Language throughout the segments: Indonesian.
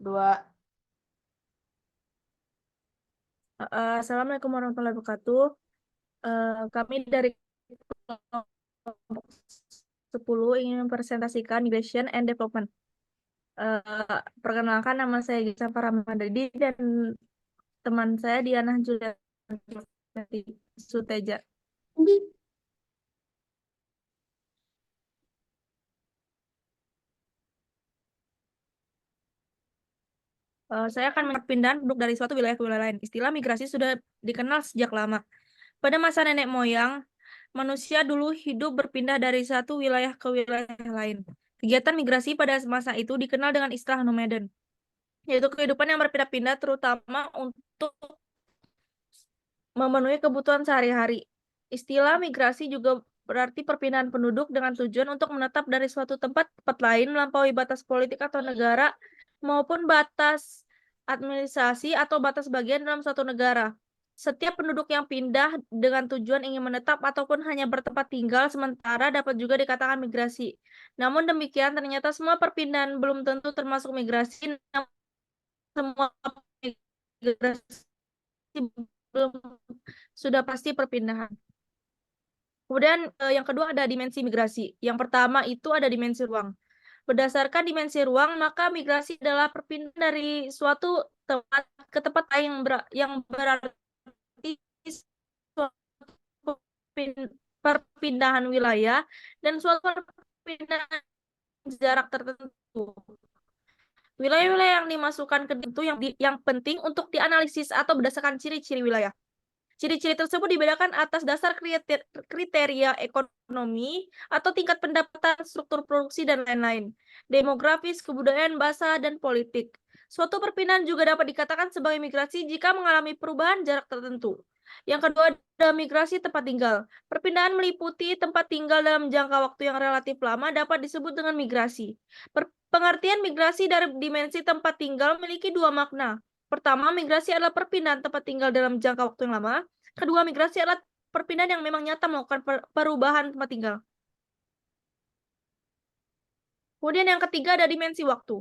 Dua. Assalamualaikum warahmatullahi wabarakatuh. Kami dari kelompok 10 ingin mempresentasikan Migration and Development. Perkenalkan, nama saya Gisa Paramadadi dan teman saya Diana Julia Suteja. Saya akan perpindahan penduduk dari suatu wilayah ke wilayah lain. Istilah migrasi sudah dikenal sejak lama. Pada masa nenek moyang, manusia dulu hidup berpindah dari satu wilayah ke wilayah lain. Kegiatan migrasi pada masa itu dikenal dengan istilah nomaden, yaitu kehidupan yang berpindah-pindah terutama untuk memenuhi kebutuhan sehari-hari. Istilah migrasi juga berarti perpindahan penduduk dengan tujuan untuk menetap dari suatu tempat ke tempat lain melampaui batas politik atau negara maupun batas administrasi atau batas bagian dalam suatu negara. Setiap penduduk yang pindah dengan tujuan ingin menetap ataupun hanya bertempat tinggal sementara dapat juga dikatakan migrasi. Namun demikian, ternyata semua perpindahan belum tentu termasuk migrasi, namun semua migrasi belum sudah pasti perpindahan. Kemudian yang kedua ada dimensi migrasi. Yang pertama itu ada dimensi ruang. Berdasarkan dimensi ruang, maka migrasi adalah perpindahan dari suatu tempat ke tempat lain yang berarti suatu perpindahan wilayah dan suatu perpindahan jarak tertentu. Wilayah-wilayah yang dimasukkan ke itu yang penting untuk dianalisis atau berdasarkan ciri-ciri wilayah. Ciri-ciri tersebut dibedakan atas dasar kriteria ekonomi atau tingkat pendapatan, struktur produksi, dan lain-lain, demografis, kebudayaan, bahasa, dan politik. Suatu perpindahan juga dapat dikatakan sebagai migrasi jika mengalami perubahan jarak tertentu. Yang kedua ada migrasi tempat tinggal. Perpindahan meliputi tempat tinggal dalam jangka waktu yang relatif lama dapat disebut dengan migrasi. Pengertian migrasi dari dimensi tempat tinggal memiliki dua makna. Pertama, migrasi adalah perpindahan tempat tinggal dalam jangka waktu yang lama. Kedua, migrasi adalah perpindahan yang memang nyata melakukan perubahan tempat tinggal. Kemudian yang ketiga ada dimensi waktu.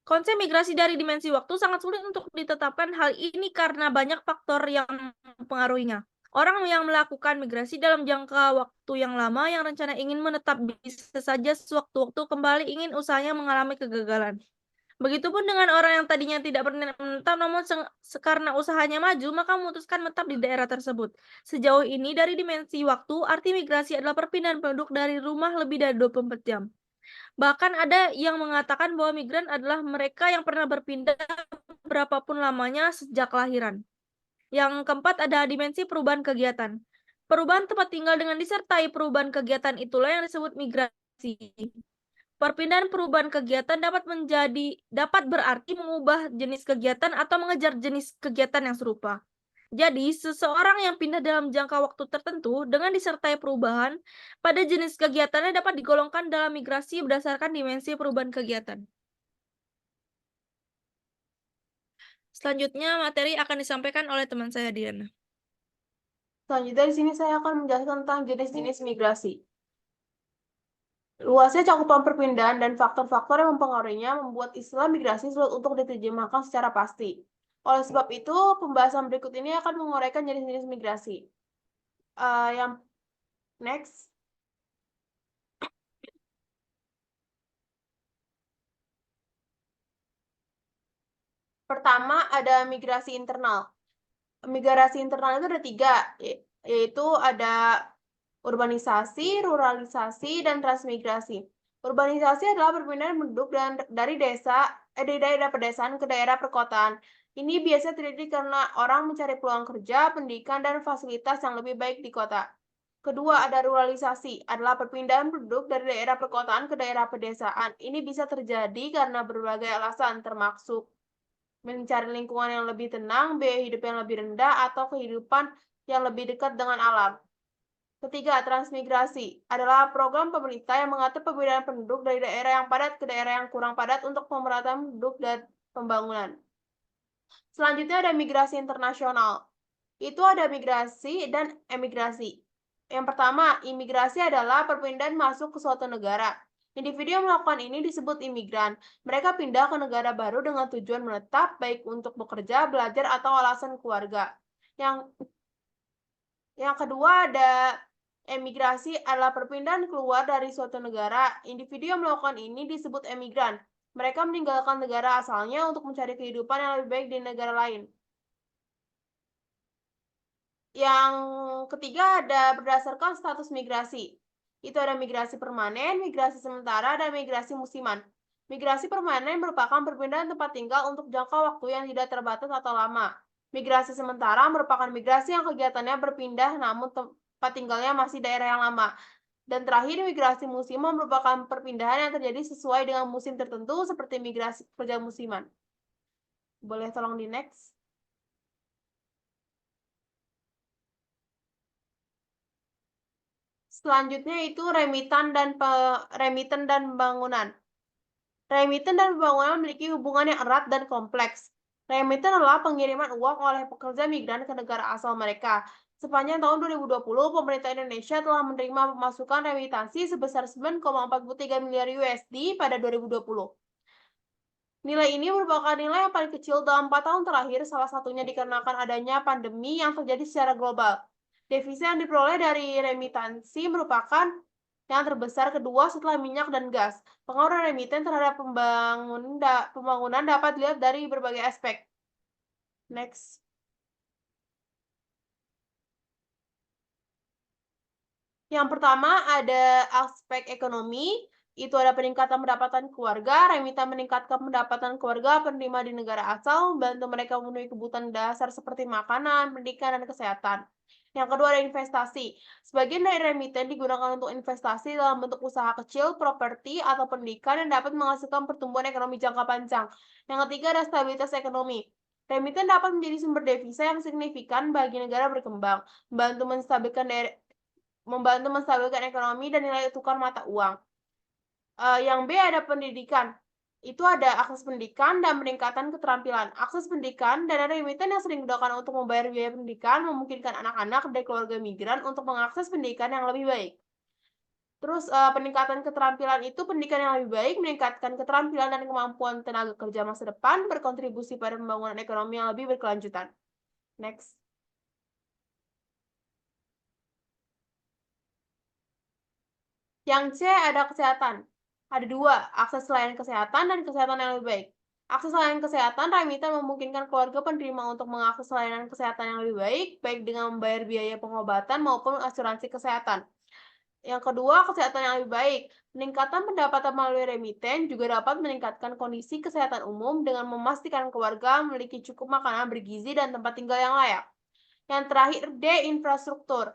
Konsep migrasi dari dimensi waktu sangat sulit untuk ditetapkan. Hal ini karena banyak faktor yang mempengaruhinya. Orang yang melakukan migrasi dalam jangka waktu yang lama yang rencana ingin menetap bisa saja sewaktu-waktu kembali ingin usahanya mengalami kegagalan. Begitupun dengan orang yang tadinya tidak berniat menetap, namun karena usahanya maju, maka memutuskan menetap di daerah tersebut. Sejauh ini, dari dimensi waktu, arti migrasi adalah perpindahan penduduk dari rumah lebih dari 24 jam. Bahkan ada yang mengatakan bahwa migran adalah mereka yang pernah berpindah berapapun lamanya sejak kelahiran. Yang keempat ada dimensi perubahan kegiatan. Perubahan tempat tinggal dengan disertai perubahan kegiatan itulah yang disebut migrasi. Perpindahan perubahan kegiatan dapat berarti mengubah jenis kegiatan atau mengejar jenis kegiatan yang serupa. Jadi, seseorang yang pindah dalam jangka waktu tertentu dengan disertai perubahan pada jenis kegiatannya dapat digolongkan dalam migrasi berdasarkan dimensi perubahan kegiatan. Selanjutnya, materi akan disampaikan oleh teman saya, Diana. Selanjutnya di sini saya akan menjelaskan tentang jenis-jenis migrasi. Luasnya cakupan perpindahan dan faktor-faktor yang mempengaruhinya membuat istilah migrasi sulit untuk diterjemahkan secara pasti. Oleh sebab itu, pembahasan berikut ini akan menguraikan jenis-jenis migrasi. Yang next. Pertama, ada migrasi internal. Migrasi internal itu ada tiga, yaitu ada urbanisasi, ruralisasi, dan transmigrasi. Urbanisasi adalah perpindahan penduduk dari daerah pedesaan ke daerah perkotaan. Ini biasanya terjadi karena orang mencari peluang kerja, pendidikan, dan fasilitas yang lebih baik di kota. Kedua, ada ruralisasi, adalah perpindahan penduduk dari daerah perkotaan ke daerah pedesaan. Ini bisa terjadi karena berbagai alasan, termasuk mencari lingkungan yang lebih tenang, biaya hidup yang lebih rendah, atau kehidupan yang lebih dekat dengan alam. Ketiga, transmigrasi adalah program pemerintah yang mengatur pemindahan penduduk dari daerah yang padat ke daerah yang kurang padat untuk pemerataan penduduk dan pembangunan. Selanjutnya ada migrasi internasional. Itu ada migrasi dan emigrasi. Yang pertama, imigrasi adalah perpindahan masuk ke suatu negara. Individu yang melakukan ini disebut imigran. Mereka pindah ke negara baru dengan tujuan menetap, baik untuk bekerja, belajar, atau alasan keluarga. Yang kedua ada emigrasi adalah perpindahan keluar dari suatu negara. Individu yang melakukan ini disebut emigran. Mereka meninggalkan negara asalnya untuk mencari kehidupan yang lebih baik di negara lain. Yang ketiga ada berdasarkan status migrasi. Itu ada migrasi permanen, migrasi sementara, dan migrasi musiman. Migrasi permanen merupakan perpindahan tempat tinggal untuk jangka waktu yang tidak terbatas atau lama. Migrasi sementara merupakan migrasi yang kegiatannya berpindah namun tempat tinggalnya masih daerah yang lama. Dan terakhir, migrasi musiman merupakan perpindahan yang terjadi sesuai dengan musim tertentu seperti migrasi pekerja musiman. Boleh tolong di next? Selanjutnya itu remiten dan pembangunan. Remiten dan pembangunan memiliki hubungan yang erat dan kompleks. Remiten adalah pengiriman uang oleh pekerja migran ke negara asal mereka. Sepanjang tahun 2020, pemerintah Indonesia telah menerima pemasukan remitansi sebesar 9,43 miliar USD pada 2020. Nilai ini merupakan nilai yang paling kecil dalam 4 tahun terakhir, salah satunya dikarenakan adanya pandemi yang terjadi secara global. Devisa yang diperoleh dari remitansi merupakan yang terbesar kedua setelah minyak dan gas. Pengaruh remiten terhadap pembangunan dapat dilihat dari berbagai aspek. Next. Yang pertama ada aspek ekonomi, itu ada peningkatan pendapatan keluarga. Remiten meningkatkan pendapatan keluarga penerima di negara asal, membantu mereka memenuhi kebutuhan dasar seperti makanan, pendidikan, dan kesehatan. Yang kedua ada investasi. Sebagian dari remiten digunakan untuk investasi dalam bentuk usaha kecil, properti, atau pendidikan yang dapat menghasilkan pertumbuhan ekonomi jangka panjang. Yang ketiga ada stabilitas ekonomi. Remiten dapat menjadi sumber devisa yang signifikan bagi negara berkembang, membantu menstabilkan ekonomi dan nilai tukar mata uang. Yang B ada pendidikan. Itu ada akses pendidikan dan peningkatan keterampilan. Akses pendidikan dan remiten yang sering digunakan untuk membayar biaya pendidikan memungkinkan anak-anak dari keluarga migran untuk mengakses pendidikan yang lebih baik. Terus peningkatan keterampilan itu pendidikan yang lebih baik meningkatkan keterampilan dan kemampuan tenaga kerja masa depan, berkontribusi pada pembangunan ekonomi yang lebih berkelanjutan. Next. Yang C ada kesehatan. Ada dua, akses layanan kesehatan dan kesehatan yang lebih baik. Akses layanan kesehatan, remiten memungkinkan keluarga penerima untuk mengakses layanan kesehatan yang lebih baik dengan membayar biaya pengobatan maupun asuransi kesehatan. Yang kedua, kesehatan yang lebih baik. Peningkatan pendapatan melalui remiten juga dapat meningkatkan kondisi kesehatan umum dengan memastikan keluarga memiliki cukup makanan bergizi dan tempat tinggal yang layak. Yang terakhir, D, infrastruktur.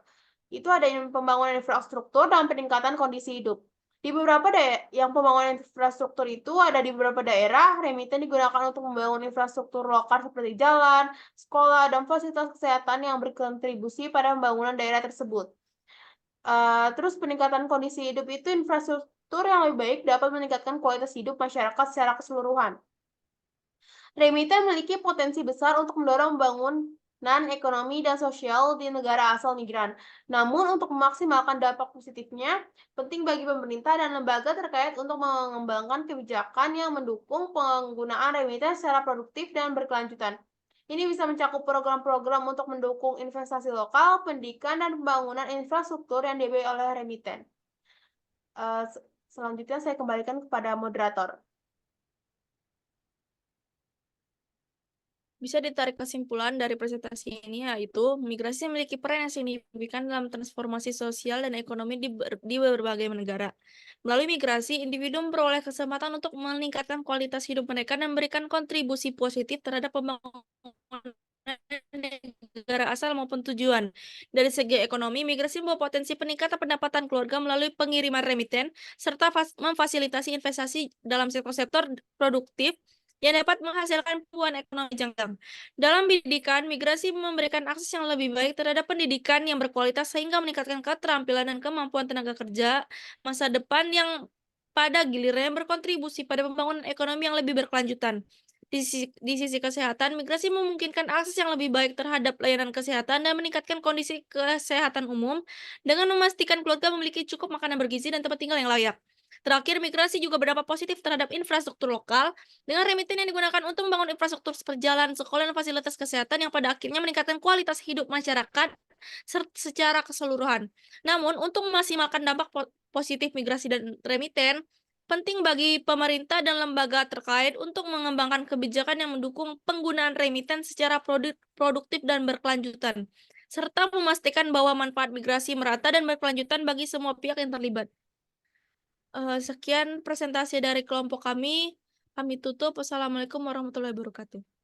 Itu ada pembangunan infrastruktur dan peningkatan kondisi hidup. Di beberapa yang pembangunan infrastruktur itu ada di beberapa daerah, remiten digunakan untuk membangun infrastruktur lokal seperti jalan, sekolah, dan fasilitas kesehatan yang berkontribusi pada pembangunan daerah tersebut. Terus peningkatan kondisi hidup itu infrastruktur yang lebih baik dapat meningkatkan kualitas hidup masyarakat secara keseluruhan. Remiten memiliki potensi besar untuk mendorong pembangunan ekonomi dan sosial di negara asal migran. Namun, untuk memaksimalkan dampak positifnya, penting bagi pemerintah dan lembaga terkait untuk mengembangkan kebijakan yang mendukung penggunaan remiten secara produktif dan berkelanjutan. Ini bisa mencakup program-program untuk mendukung investasi lokal, pendidikan, dan pembangunan infrastruktur yang dibiayai oleh remiten. Selanjutnya saya kembalikan kepada moderator. Bisa ditarik kesimpulan dari presentasi ini yaitu migrasi memiliki peran yang signifikan dalam transformasi sosial dan ekonomi di berbagai negara. Melalui migrasi, individu memperoleh kesempatan untuk meningkatkan kualitas hidup mereka dan memberikan kontribusi positif terhadap pembangunan negara asal maupun tujuan. Dari segi ekonomi, migrasi membawa potensi peningkatan pendapatan keluarga melalui pengiriman remiten serta memfasilitasi investasi dalam sektor-sektor produktif yang dapat menghasilkan pertumbuhan ekonomi jangka. Dalam pendidikan, migrasi memberikan akses yang lebih baik terhadap pendidikan yang berkualitas sehingga meningkatkan keterampilan dan kemampuan tenaga kerja masa depan yang pada gilirannya berkontribusi pada pembangunan ekonomi yang lebih berkelanjutan. Di sisi kesehatan, migrasi memungkinkan akses yang lebih baik terhadap layanan kesehatan dan meningkatkan kondisi kesehatan umum dengan memastikan keluarga memiliki cukup makanan bergizi dan tempat tinggal yang layak. Terakhir, migrasi juga berdampak positif terhadap infrastruktur lokal dengan remiten yang digunakan untuk membangun infrastruktur seperti jalan, sekolah, dan fasilitas kesehatan yang pada akhirnya meningkatkan kualitas hidup masyarakat secara keseluruhan. Namun, untuk memaksimalkan dampak positif migrasi dan remiten, penting bagi pemerintah dan lembaga terkait untuk mengembangkan kebijakan yang mendukung penggunaan remiten secara produktif dan berkelanjutan, serta memastikan bahwa manfaat migrasi merata dan berkelanjutan bagi semua pihak yang terlibat. Sekian presentasi dari kelompok kami tutup. Wassalamualaikum warahmatullahi wabarakatuh.